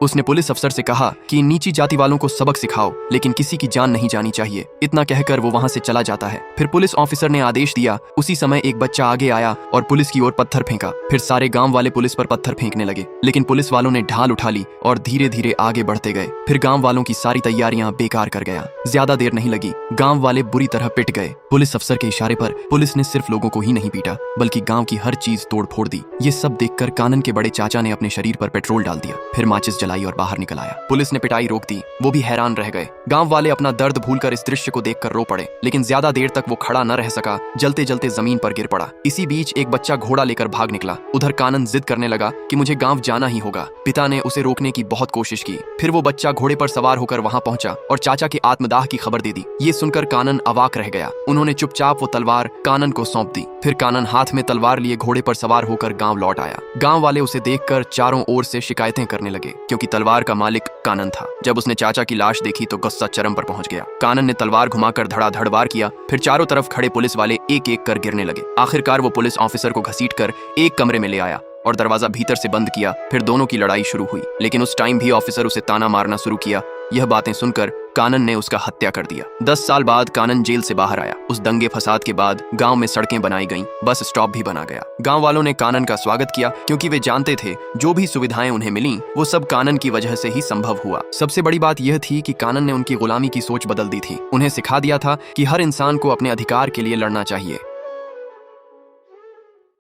उसने पुलिस अफसर से कहा कि नीची जाति वालों को सबक सिखाओ, लेकिन किसी की जान नहीं जानी चाहिए। इतना कहकर वो वहां से चला जाता है। फिर पुलिस ऑफिसर ने आदेश दिया। उसी समय एक बच्चा आगे आया और पुलिस की ओर पत्थर फेंका। फिर सारे गांव वाले पुलिस पर पत्थर फेंकने लगे, लेकिन पुलिस वालों ने ढाल उठा ली और धीरे धीरे आगे बढ़ते गए। फिर गांव वालों की सारी तैयारियां बेकार कर गया। ज्यादा देर नहीं लगी, गांव वाले बुरी तरह पिट गए। पुलिस अफसर के इशारे पर पुलिस ने सिर्फ लोगों को ही नहीं पीटा, बल्कि गांव की हर चीज तोड़ फोड़ दी। ये सब देखकर कानन के बड़े चाचा ने अपने शरीर पर पेट्रोल डाल दिया, फिर माचिस जलाई और बाहर निकल आया। पुलिस ने पिटाई रोक दी। वो भी हैरान रह गए। गांव वाले अपना दर्द भूलकर इस दृश्य को देखकर रो पड़े, लेकिन ज्यादा देर तक वो खड़ा न रह सका। जलते जलते जमीन पर गिर पड़ा। इसी बीच एक बच्चा घोड़ा लेकर भाग निकला। उधर कानन जिद करने लगा कि मुझे गांव जाना ही होगा। पिता ने उसे रोकने की बहुत कोशिश की। फिर वो बच्चा घोड़े पर सवार होकर वहां पहुंचा और चाचा के आत्मदाह की खबर दे दी। ये सुनकर कानन अवाक रह गया। उन्होंने चुपचाप वो तलवार कानन को सौंप दी। फिर कानन हाथ में तलवार लिए घोड़े पर सवार होकर गांव लौट आया। गांव वाले उसे देखकर चारों ओर से शिकायतें करने लगे, क्योंकि तलवार का मालिक कानन था। जब उसने चाचा की लाश देखी तो गुस्सा चरम पर पहुंच गया। कानन ने तलवार घुमाकर धड़ाधड़ वार किया। फिर चारों तरफ खड़े पुलिस वाले एक एक कर गिरने लगे। आखिरकार वो पुलिस ऑफिसर को घसीटकर एक कमरे में ले आया और दरवाजा भीतर से बंद किया। फिर दोनों की लड़ाई शुरू हुई, लेकिन उस टाइम भी ऑफिसर उसे ताना मारना शुरू किया। यह बातें सुनकर कानन ने उसका हत्या कर दिया। 10 साल बाद कानन जेल से बाहर आया। उस दंगे फसाद के बाद गांव में सड़कें बनाई गईं, बस स्टॉप भी बना गया। गांव वालों ने कानन का स्वागत किया, क्योंकि वे जानते थे जो भी सुविधाएं उन्हें मिली वो सब कानन की वजह से ही संभव हुआ। सबसे बड़ी बात यह थी कि कानन ने उनकी गुलामी की सोच बदल दी थी। उन्हें सिखा दिया था कि हर इंसान को अपने अधिकार के लिए लड़ना चाहिए।